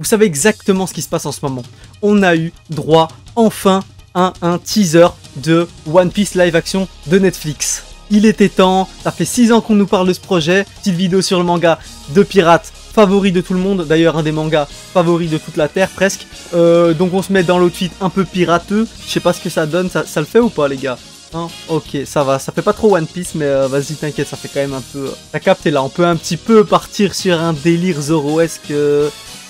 Vous savez exactement ce qui se passe en ce moment. On a eu droit enfin à un teaser de One Piece live action de Netflix. Il était temps, ça fait 6 ans qu'on nous parle de ce projet. Petite vidéo sur le manga de Pirates, favori de tout le monde. D'ailleurs un des mangas favoris de toute la Terre presque. Donc on se met dans l'outfit un peu pirateux. Je sais pas ce que ça donne, ça le fait ou pas les gars? Hein, ok, ça va, ça fait pas trop One Piece, mais vas-y, t'inquiète, ça fait quand même un peu... T'as capté là, on peut un petit peu partir sur un délire Zoroesque,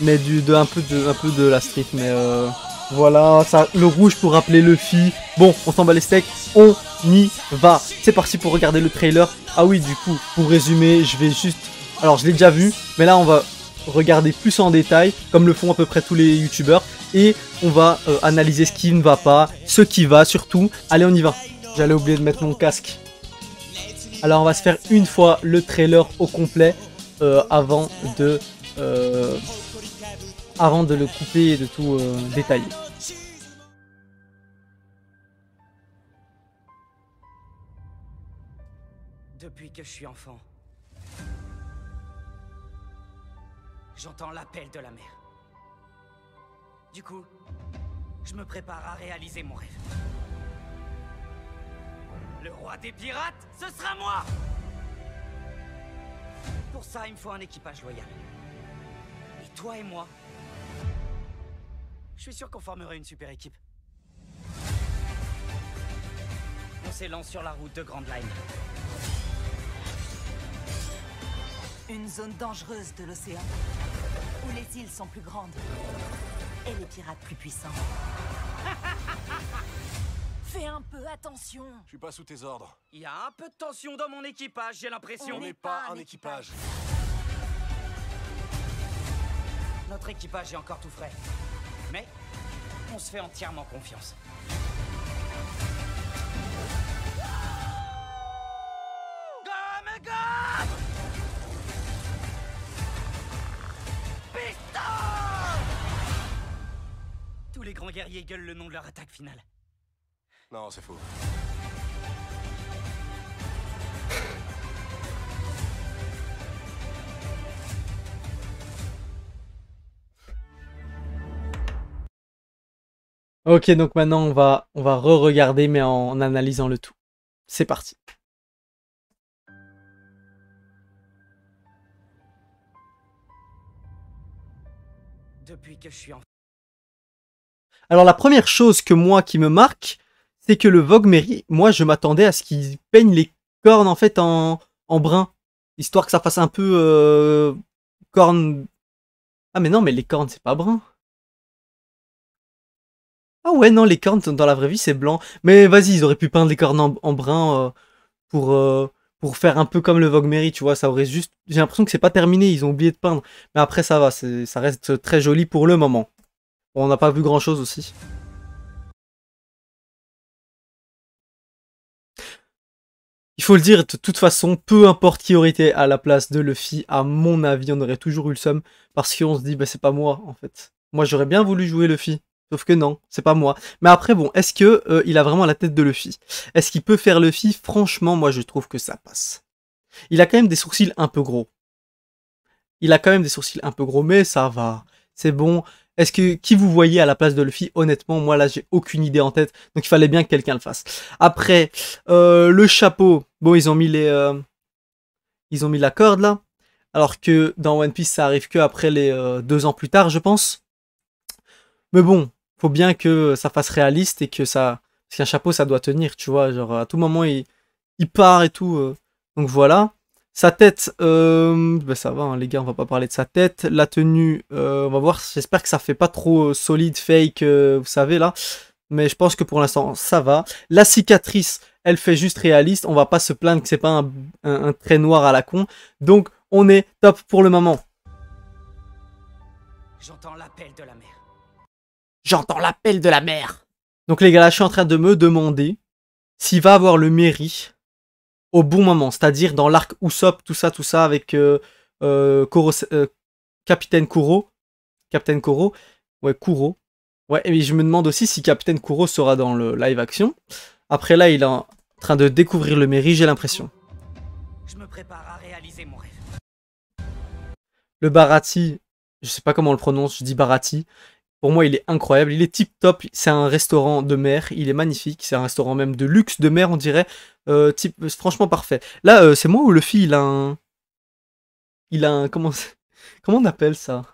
mais un peu de la street, mais voilà, ça, le rouge pour rappeler Luffy. Bon, on s'en bat les steaks, on y va. C'est parti pour regarder le trailer. Ah oui, du coup, pour résumer, je vais juste... Alors, je l'ai déjà vu, mais là, on va regarder plus en détail, comme le font à peu près tous les youtubeurs, et on va analyser ce qui ne va pas, ce qui va surtout. Allez, on y va. J'allais oublier de mettre mon casque. Alors on va se faire une fois le trailer au complet avant de le couper et de tout détailler. Depuis que je suis enfant, j'entends l'appel de la mer. Du coup, je me prépare à réaliser mon rêve. Le roi des pirates, ce sera moi! Pour ça, il me faut un équipage loyal. Et toi et moi, je suis sûr qu'on formerait une super équipe. On s'élance sur la route de Grand Line. Une zone dangereuse de l'océan, où les îles sont plus grandes et les pirates plus puissants. Fais un peu attention. Je suis pas sous tes ordres. Il y a un peu de tension dans mon équipage, j'ai l'impression. On n'est pas un équipage. Notre équipage est encore tout frais. Mais on se fait entièrement confiance. Gomme, gomme! Piston! Tous les grands guerriers gueulent le nom de leur attaque finale. Non, c'est faux. Ok, donc maintenant on va re-regarder mais en analysant le tout. C'est parti. Depuis que je suis enfant. Alors la première chose que moi qui me marque, c'est que le Vogue Mary, moi je m'attendais à ce qu'il peigne les cornes en fait en brun. Histoire que ça fasse un peu cornes... Ah mais non, mais les cornes c'est pas brun. Ah ouais, non, les cornes dans la vraie vie c'est blanc. Mais vas-y, ils auraient pu peindre les cornes en brun pour faire un peu comme le Vogue Mary, tu vois. Ça aurait juste... J'ai l'impression que c'est pas terminé, ils ont oublié de peindre. Mais après ça va, ça reste très joli pour le moment. Bon, on n'a pas vu grand chose aussi. Il faut le dire, de toute façon, peu importe qui aurait été à la place de Luffy, à mon avis, on aurait toujours eu le seum. Parce qu'on se dit, bah c'est pas moi, en fait. Moi, j'aurais bien voulu jouer Luffy. Sauf que non, c'est pas moi. Mais après, bon, est-ce que il a vraiment la tête de Luffy? Est-ce qu'il peut faire Luffy? Franchement, moi, je trouve que ça passe. Il a quand même des sourcils un peu gros. Mais ça va. C'est bon. Est-ce que qui vous voyez à la place de Luffy? Honnêtement, moi là, j'ai aucune idée en tête. Donc il fallait bien que quelqu'un le fasse. Après, le chapeau. Bon, ils ont mis la corde là. Alors que dans One Piece, ça arrive que après les 2 ans plus tard, je pense. Mais bon, faut bien que ça fasse réaliste et que ça... Parce qu'un chapeau, ça doit tenir, tu vois. Genre, à tout moment, il part et tout. Donc voilà. Sa tête, bah ça va, hein, les gars, on va pas parler de sa tête. La tenue, on va voir, j'espère que ça fait pas trop solide, fake, vous savez, là. Mais je pense que pour l'instant, ça va. La cicatrice, elle fait juste réaliste. On va pas se plaindre que c'est pas un trait noir à la con. Donc, on est top pour le moment. J'entends l'appel de la mer. J'entends l'appel de la mer. Donc les gars, là, je suis en train de me demander s'il va avoir le mérite au bon moment, c'est-à-dire dans l'arc Usopp, tout ça, avec Capitaine Kuro. Captain Kuro. Ouais, Kuro. Ouais, et je me demande aussi si Captain Kuro sera dans le live action. Après là, il est en train de découvrir le mairie, j'ai l'impression. Je me prépare à réaliser mon rêve. Le Baratie, je sais pas comment on le prononce, je dis Bharati. Pour moi, il est incroyable, il est tip top. C'est un restaurant de mer, il est magnifique. C'est un restaurant même de luxe de mer, on dirait. Franchement parfait. Là, c'est moi ou Luffy, comment on appelle ça?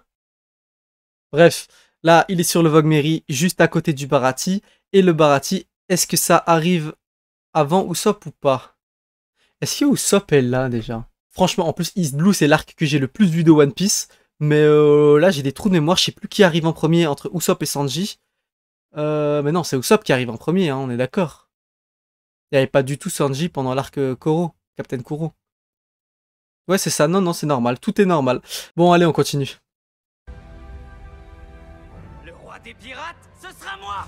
Bref, là, il est sur le Vogue Mary, juste à côté du Bharati. Et le Bharati, est-ce que ça arrive avant Usopp ou pas? Est-ce que Usopp est là déjà? Franchement, en plus, East Blue, c'est l'arc que j'ai le plus vu de One Piece. Mais là, j'ai des trous de mémoire, je sais plus qui arrive en premier entre Usopp et Sanji. Mais non, c'est Usopp qui arrive en premier, hein, on est d'accord. Il n'y avait pas du tout Sanji pendant l'arc Koro, Captain Kuro. Ouais, c'est ça, non, non, c'est normal, tout est normal. Bon, allez, on continue. Le roi des pirates, ce sera moi!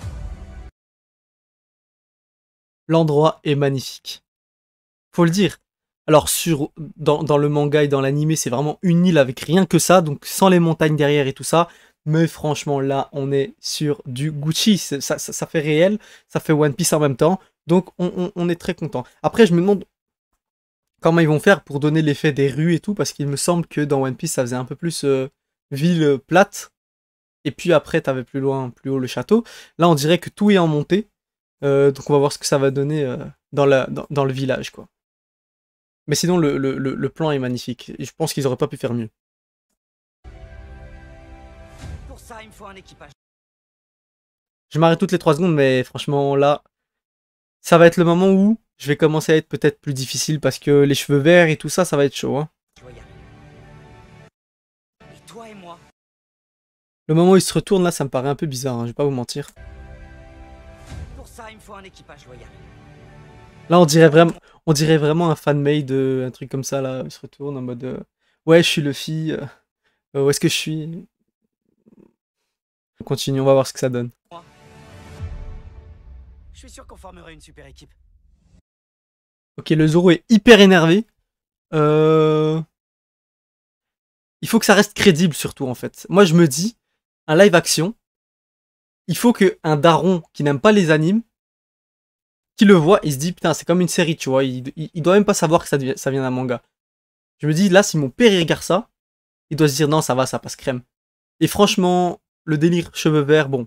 L'endroit est magnifique. Faut le dire. Alors, dans le manga et dans l'anime, c'est vraiment une île avec rien que ça, donc sans les montagnes derrière et tout ça. Mais franchement, là, on est sur du Gucci. Ça fait réel, ça fait One Piece en même temps. Donc, on est très content. Après, je me demande comment ils vont faire pour donner l'effet des rues et tout, parce qu'il me semble que dans One Piece, ça faisait un peu plus ville plate. Et puis après, t'avais plus loin, plus haut le château. Là, on dirait que tout est en montée. Donc, on va voir ce que ça va donner dans le village, quoi. Mais sinon, le plan est magnifique. Et je pense qu'ils auraient pas pu faire mieux. Pour ça, il me faut un équipage. Je m'arrête toutes les 3 secondes, mais franchement, là, ça va être le moment où je vais commencer à être peut-être plus difficile parce que les cheveux verts et tout ça, ça va être chaud. Hein. Et toi et moi. Le moment où il se retourne, là, ça me paraît un peu bizarre, hein, je vais pas vous mentir. Pour ça, il me faut un équipage loyal. Là, on dirait vraiment un fan-made, un truc comme ça, là. Il se retourne en mode ouais, je suis Luffy. Où est-ce que je suis? On continue, on va voir ce que ça donne. Je suis sûr qu'on formerait une super équipe. Ok, le Zoro est hyper énervé. Il faut que ça reste crédible, surtout, en fait. Moi, je me dis, un live action, il faut qu'un daron qui n'aime pas les animes, qui le voit, il se dit, putain, c'est comme une série, tu vois. Il doit même pas savoir que ça vient d'un manga. Je me dis, là, si mon père il regarde ça, il doit se dire, non, ça va, ça passe crème. Et franchement, le délire cheveux verts, bon,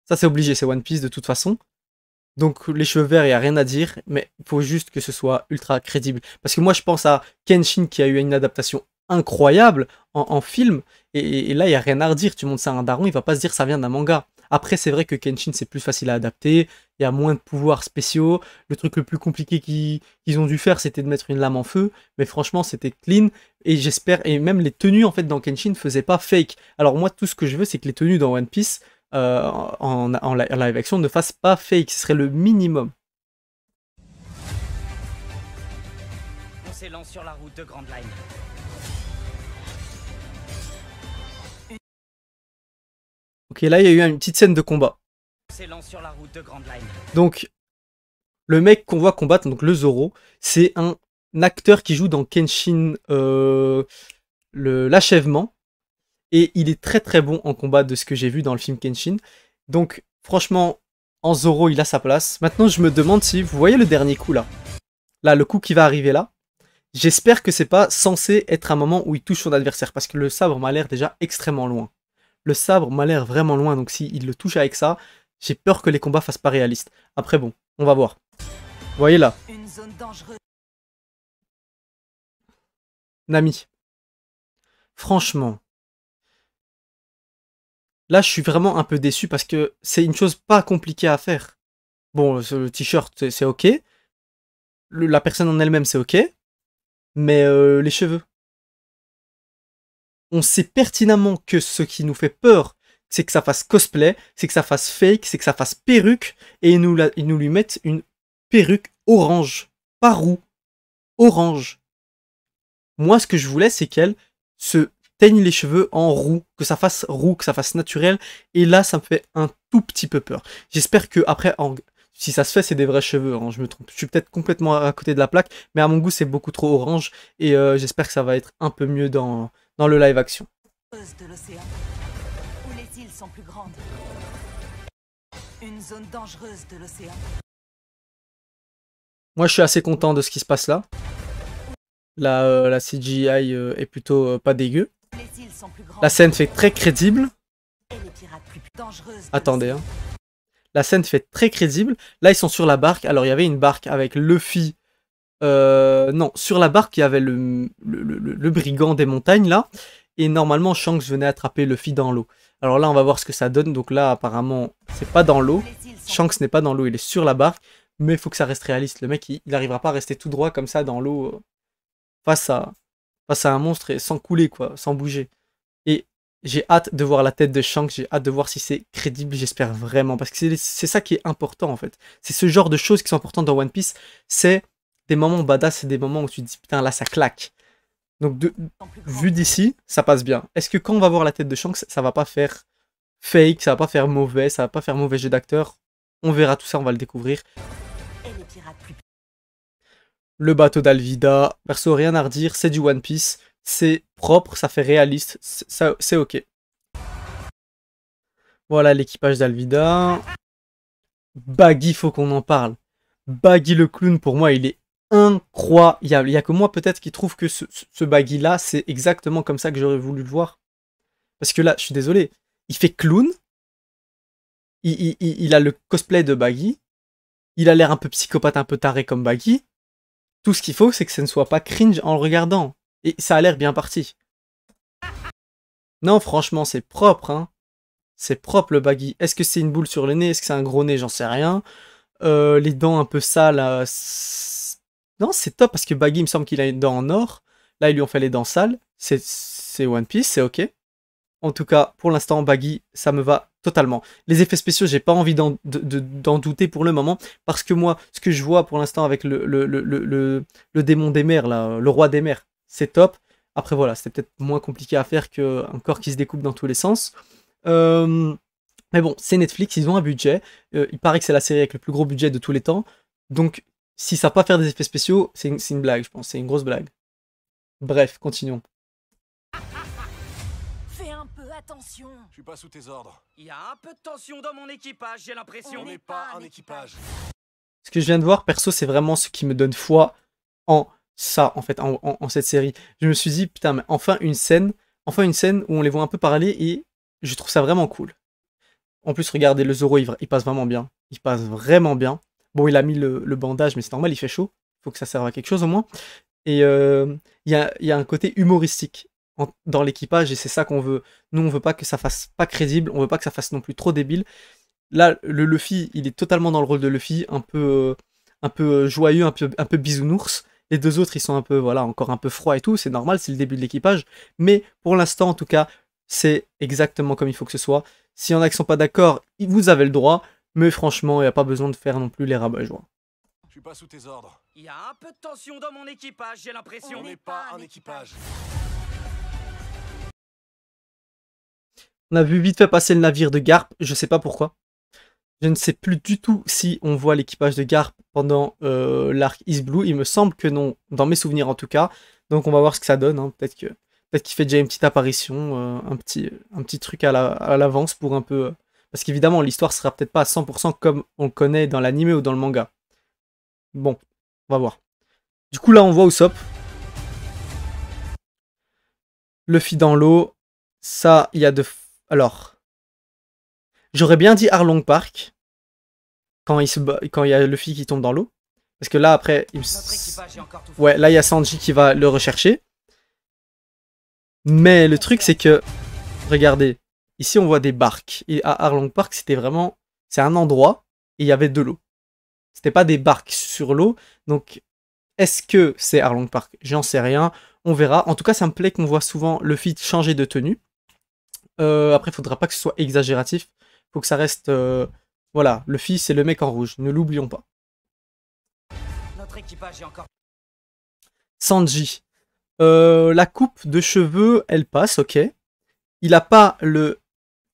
ça c'est obligé, c'est One Piece de toute façon. Donc les cheveux verts, il n'y a rien à dire, mais il faut juste que ce soit ultra crédible. Parce que moi, je pense à Kenshin qui a eu une adaptation incroyable en film, et là, il n'y a rien à redire. Tu montres ça à un daron, il va pas se dire ça vient d'un manga. Après, c'est vrai que Kenshin, c'est plus facile à adapter, il y a moins de pouvoirs spéciaux. Le truc le plus compliqué qu'ils ont dû faire, c'était de mettre une lame en feu, mais franchement, c'était clean, et j'espère, et même les tenues, en fait, dans Kenshin, ne faisaient pas fake. Alors moi, tout ce que je veux, c'est que les tenues dans One Piece, en live action, ne fassent pas fake, ce serait le minimum. On s'élance sur la route de Grand Line. Ok, là, il y a eu une petite scène de combat. On s'élance sur la route de Grand Line. Donc, le mec qu'on voit combattre, donc le Zoro, c'est un acteur qui joue dans Kenshin l'achèvement. Et il est très très bon en combat de ce que j'ai vu dans le film Kenshin. Donc, franchement, en Zoro, il a sa place. Maintenant, je me demande si vous voyez le dernier coup là. Là, le coup qui va arriver là. J'espère que c'est pas censé être un moment où il touche son adversaire. Parce que le sabre m'a l'air déjà extrêmement loin. Le sabre m'a l'air vraiment loin. Donc, s'il le touche avec ça, j'ai peur que les combats fassent pas réalistes. Après, bon, on va voir. Vous voyez là. Une zone dangereuse. Nami. Franchement. Là, je suis vraiment un peu déçu parce que c'est une chose pas compliquée à faire. Bon, le t-shirt, c'est ok. La personne en elle-même, c'est ok. Mais les cheveux. On sait pertinemment que ce qui nous fait peur, c'est que ça fasse cosplay, c'est que ça fasse fake, c'est que ça fasse perruque. Et ils nous lui mettent une perruque orange. Pas roux. Orange. Moi, ce que je voulais, c'est qu'elle se teigne les cheveux en roux, que ça fasse roux, que ça fasse naturel, et là ça me fait un tout petit peu peur. J'espère que après, si ça se fait, c'est des vrais cheveux, hein, je me trompe, je suis peut-être complètement à côté de la plaque, mais à mon goût c'est beaucoup trop orange, et j'espère que ça va être un peu mieux dans le live action. De l'océan, où les îles sont plus grandes. Une zone dangereuse de l'océan. Moi je suis assez content de ce qui se passe là. La CGI est plutôt pas dégueu. Les îles sont plus grandes. La scène fait très crédible. Et les pirates plus dangereuses. Attendez, hein. La scène fait très crédible. Là, ils sont sur la barque. Alors, il y avait une barque avec Luffy. Non, sur la barque, il y avait le brigand des montagnes, là. Et normalement, Shanks venait attraper Luffy dans l'eau. Alors là, on va voir ce que ça donne. Donc là, apparemment, c'est pas dans l'eau. Shanks n'est pas dans l'eau, il est sur la barque. Mais il faut que ça reste réaliste. Le mec, il n'arrivera pas à rester tout droit comme ça dans l'eau face à un monstre et sans couler, quoi, sans bouger. Et j'ai hâte de voir la tête de Shanks, j'ai hâte de voir si c'est crédible, j'espère vraiment. Parce que c'est ça qui est important, en fait. C'est ce genre de choses qui sont importantes dans One Piece. C'est des moments badass, c'est des moments où tu te dis, putain, là, ça claque. Donc, vu d'ici, ça passe bien. Est-ce que quand on va voir la tête de Shanks, ça va pas faire fake, ça va pas faire mauvais, ça va pas faire mauvais jeu d'acteur? On verra tout ça, on va le découvrir. Et les pirates plus Le bateau d'Alvida, perso, rien à redire, c'est du One Piece. C'est propre, ça fait réaliste, c'est ok. Voilà l'équipage d'Alvida. Baggy, faut qu'on en parle. Baggy le clown, pour moi, il est incroyable. Il n'y a que moi peut-être qui trouve que ce Baggy là, c'est exactement comme ça que j'aurais voulu le voir. Parce que là, je suis désolé, il fait clown. Il a le cosplay de Baggy. Il a l'air un peu psychopathe, un peu taré comme Baggy. Tout ce qu'il faut, c'est que ça ne soit pas cringe en le regardant. Et ça a l'air bien parti. Non, franchement, c'est propre, hein. C'est propre le Baggy. Est-ce que c'est une boule sur le nez? Est-ce que c'est un gros nez? J'en sais rien. Les dents un peu sales. Non, c'est top parce que Baggy, il me semble qu'il a une dent en or. Là, ils lui ont fait les dents sales. C'est One Piece, c'est ok. En tout cas, pour l'instant, Baggy, ça me va totalement. Les effets spéciaux, j'ai pas envie d'en douter pour le moment. Parce que moi, ce que je vois pour l'instant avec le démon des mers, là, le roi des mers, c'est top. Après, voilà, c'était peut-être moins compliqué à faire qu'un corps qui se découpe dans tous les sens. Mais bon, c'est Netflix, ils ont un budget. Il paraît que c'est la série avec le plus gros budget de tous les temps. Donc, si ça va pas faire des effets spéciaux, c'est une blague, je pense. C'est une grosse blague. Bref, continuons. Fais un peu attention. Je suis pas sous tes ordres. Il y a un peu de tension dans mon équipage, j'ai l'impression. On n'est pas un équipage. Ce que je viens de voir, perso, c'est vraiment ce qui me donne foi en ça, en fait, en cette série. Je me suis dit, putain, mais enfin une scène où on les voit un peu parler et je trouve ça vraiment cool. En plus, regardez, le Zoro, il passe vraiment bien. Il passe vraiment bien. Bon, il a mis le bandage, mais c'est normal, il fait chaud. Il faut que ça serve à quelque chose au moins. Et il y a un côté humoristique dans l'équipage et c'est ça qu'on veut. Nous, on veut pas que ça fasse pas crédible, on veut pas que ça fasse non plus trop débile. Là, le Luffy, il est totalement dans le rôle de Luffy, un peu joyeux, un peu bisounours. Les deux autres, ils sont un peu, voilà, encore un peu froids et tout. C'est normal, c'est le début de l'équipage. Mais pour l'instant, en tout cas, c'est exactement comme il faut que ce soit. S'il y en a qui sont pas d'accord, vous avez le droit. Mais franchement, il n'y a pas besoin de faire non plus les rabat-joie. Je suis pas sous tes ordres. Il y a un peu de tension dans mon équipage, j'ai l'impression. On n'est pas un équipage. On a vu vite fait passer le navire de Garp, je sais pas pourquoi. Je ne sais plus du tout si on voit l'équipage de Garp pendant l'arc East Blue. Il me semble que non, dans mes souvenirs en tout cas. Donc on va voir ce que ça donne. Hein. Peut-être qu'il fait déjà une petite apparition, un petit truc à l'avance pour un peu... Parce qu'évidemment, l'histoire sera peut-être pas à 100% comme on le connaît dans l'anime ou dans le manga. Bon, on va voir. Du coup, là, on voit Usopp. Luffy dans l'eau. Ça, il y a de... Alors... J'aurais bien dit Arlong Park. Quand il y a Luffy qui tombe dans l'eau. Parce que là, après... Ouais, là, il y a Sanji qui va le rechercher. Mais le truc, c'est que... Regardez. Ici, on voit des barques. Et à Arlong Park, c'était vraiment... C'est un endroit et il y avait de l'eau. C'était pas des barques sur l'eau. Donc, est-ce que c'est Arlong Park? J'en sais rien. On verra. En tout cas, ça me plaît qu'on voit souvent Luffy changer de tenue. Après, il faudra pas que ce soit exagératif. Il faut que ça reste... Voilà, Luffy, c'est le mec en rouge. Ne l'oublions pas. Notre équipage est encore... Sanji. La coupe de cheveux, elle passe, ok. Il a pas le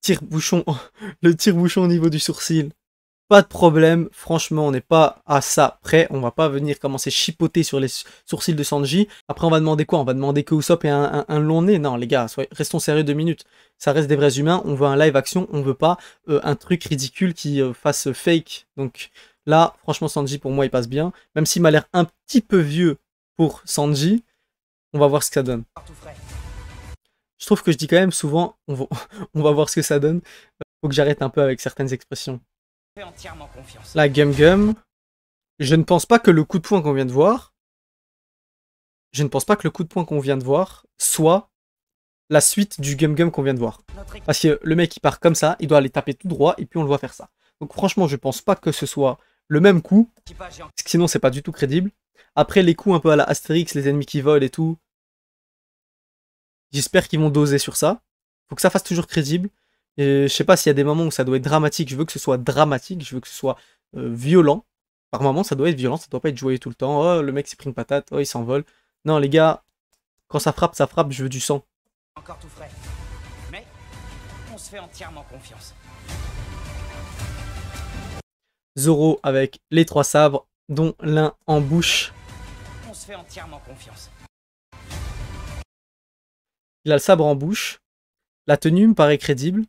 tire-bouchon au niveau du sourcil. Pas de problème, franchement, on n'est pas à ça près. On va pas venir commencer chipoter sur les sourcils de Sanji. Après, on va demander quoi? On va demander que Usopp ait un long nez? Non, les gars, restons sérieux 2 minutes. Ça reste des vrais humains. On veut un live action. On veut pas un truc ridicule qui fasse fake. Donc là, franchement, Sanji, pour moi, il passe bien. Même s'il m'a l'air un petit peu vieux pour Sanji. On va voir ce que ça donne. Je trouve que je dis quand même souvent, on va voir ce que ça donne. Faut que j'arrête un peu avec certaines expressions. Fais entièrement confiance. La Gum Gum. Je ne pense pas que le coup de poing qu'on vient de voir... Je ne pense pas que le coup de poing qu'on vient de voir soit la suite du Gum Gum qu'on vient de voir. Parce que le mec il part comme ça, il doit aller taper tout droit et puis on le voit faire ça. Donc franchement je pense pas que ce soit le même coup, parce que sinon c'est pas du tout crédible. Après les coups un peu à la Astérix, les ennemis qui volent et tout, j'espère qu'ils vont doser sur ça. Faut que ça fasse toujours crédible. Et je sais pas s'il y a des moments où ça doit être dramatique, je veux que ce soit dramatique, je veux que ce soit violent. Par moment ça doit être violent, ça doit pas être joyeux tout le temps. Oh le mec s'est pris une patate, oh il s'envole. Non les gars, quand ça frappe, je veux du sang. Encore tout frais. Mais on se fait entièrement confiance. Zoro avec les 3 sabres, dont l'un en bouche. On se fait entièrement confiance. Il a le sabre en bouche. La tenue me paraît crédible.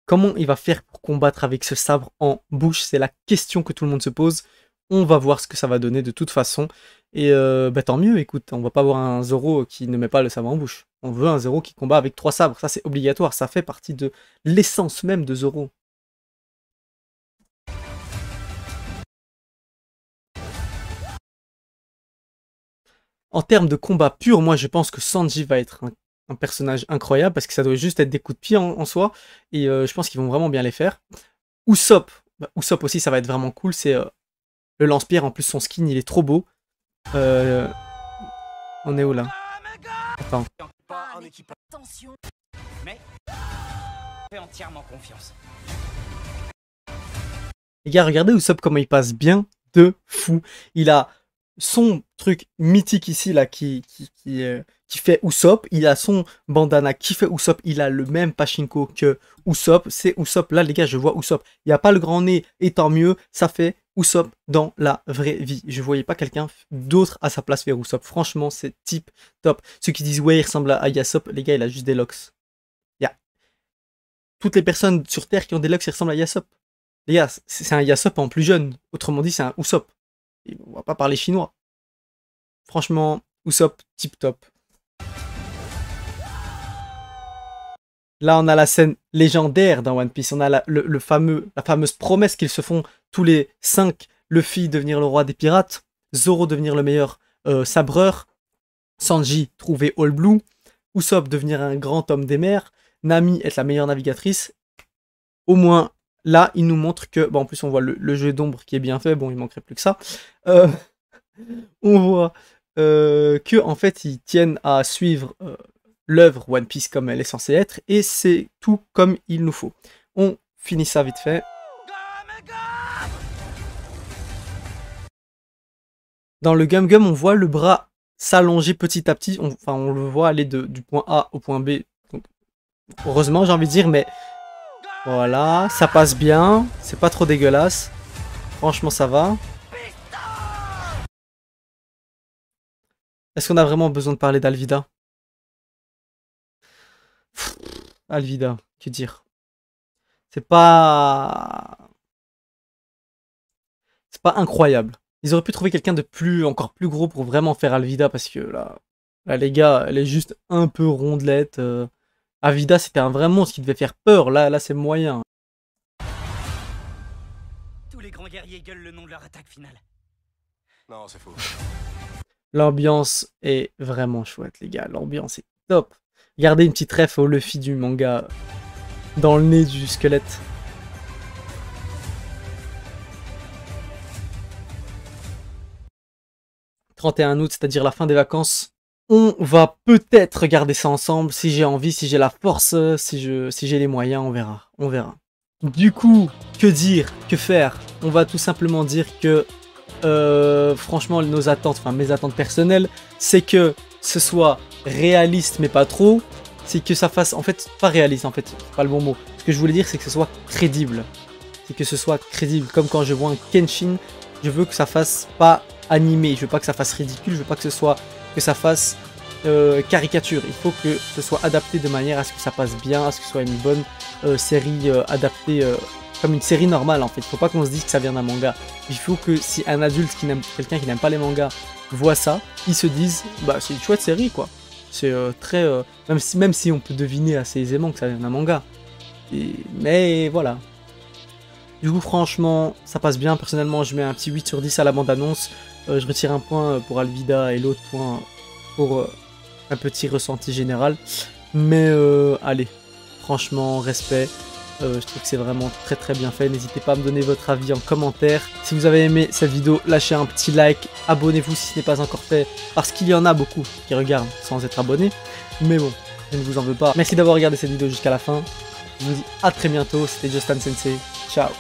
Comment il va faire pour combattre avec ce sabre en bouche? C'est la question que tout le monde se pose. On va voir ce que ça va donner de toute façon. Et bah, tant mieux, écoute, on va pas voir un Zoro qui ne met pas le sabre en bouche. On veut un Zoro qui combat avec 3 sabres. Ça, c'est obligatoire. Ça fait partie de l'essence même de Zoro. En termes de combat pur, moi, je pense que Sanji va être un personnage incroyable parce que ça doit juste être des coups de pied en soi. Et je pense qu'ils vont vraiment bien les faire. Usopp, Usopp aussi, ça va être vraiment cool. C'est le lance-pierre. En plus, son skin, il est trop beau. On est où là? Attends. Pas un équipage. Attention. Mais fais entièrement confiance. Les gars, regardez Usopp comment il passe bien de fou. Il a son truc mythique ici là qui fait Usopp. Il a son bandana qui fait Usopp. Il a le même pachinko que Usopp. C'est Usopp. Là, les gars, je vois Usopp. Il n'y a pas le grand nez et tant mieux. Ça fait Usopp dans la vraie vie. Je voyais pas quelqu'un d'autre à sa place faire Usopp. Franchement, c'est tip top. Ceux qui disent ouais, il ressemble à Yasop, les gars, il a juste des locks. Il y a toutes les personnes sur Terre qui ont des locks qui ressemblent à Yasop. Les gars, c'est un Yasop en plus jeune. Autrement dit, c'est un Usopp. Et on va pas parler chinois. Franchement, Usopp, tip top. Là, on a la scène légendaire dans One Piece. On a la fameuse promesse qu'ils se font tous les 5. Luffy devenir le roi des pirates. Zoro devenir le meilleur sabreur. Sanji trouver All Blue. Usopp devenir un grand homme des mers. Nami être la meilleure navigatrice. Au moins, là, il nous montre que... Bon, en plus, on voit le jeu d'ombre qui est bien fait. Bon, il manquerait plus que ça. On voit que en fait, ils tiennent à suivre... l'œuvre One Piece comme elle est censée être, et c'est tout comme il nous faut. On finit ça vite fait. Dans le Gum Gum, on voit le bras s'allonger petit à petit, on le voit aller du point A au point B. Donc, heureusement, j'ai envie de dire, mais voilà, ça passe bien, c'est pas trop dégueulasse. Franchement, ça va. Est-ce qu'on a vraiment besoin de parler d'Alvida? Alvida, que dire? C'est pas incroyable. Ils auraient pu trouver quelqu'un de encore plus gros pour vraiment faire Alvida, parce que là les gars, elle est juste un peu rondelette. Alvida, c'était un vrai monstre qui devait faire peur. Là c'est moyen. Tous les grands guerriers gueulent le nom de leur attaque finale. Non, c'est faux. L'ambiance est vraiment chouette, les gars. L'ambiance est top. Regardez une petite ref au Luffy du manga dans le nez du squelette. « 31 août, c'est-à-dire la fin des vacances. On va peut-être regarder ça ensemble, si j'ai envie, si j'ai la force, si j'ai les moyens, on verra. On verra. Du coup, que dire, que faire? On va tout simplement dire que, franchement, nos attentes, enfin mes attentes personnelles, c'est que ce soit réaliste mais pas trop, c'est que ça fasse, en fait, pas réaliste en fait, c'est pas le bon mot. Ce que je voulais dire, c'est que ce soit crédible. C'est que ce soit crédible, comme quand je vois un Kenshin, je veux que ça fasse pas animé, je veux pas que ça fasse ridicule, je veux pas que ça fasse caricature. Il faut que ce soit adapté de manière à ce que ça passe bien, à ce que ce soit une bonne série adaptée comme une série normale en fait. Il faut pas qu'on se dise que ça vient d'un manga. Il faut que si un adulte quelqu'un qui n'aime pas les mangas voit ça, ils se disent bah c'est une chouette série quoi. C'est très... même si on peut deviner assez aisément que ça vient d'un manga. Mais voilà. Du coup, franchement, ça passe bien. Personnellement, je mets un petit 8 sur 10 à la bande-annonce. Je retire un point pour Alvida et l'autre point pour un petit ressenti général. Mais allez, franchement, respect. Je trouve que c'est vraiment très très bien fait. N'hésitez pas à me donner votre avis en commentaire. Si vous avez aimé cette vidéo, lâchez un petit like. Abonnez-vous si ce n'est pas encore fait. Parce qu'il y en a beaucoup qui regardent sans être abonnés. Mais bon, je ne vous en veux pas. Merci d'avoir regardé cette vidéo jusqu'à la fin. Je vous dis à très bientôt. C'était Justin Sensei. Ciao.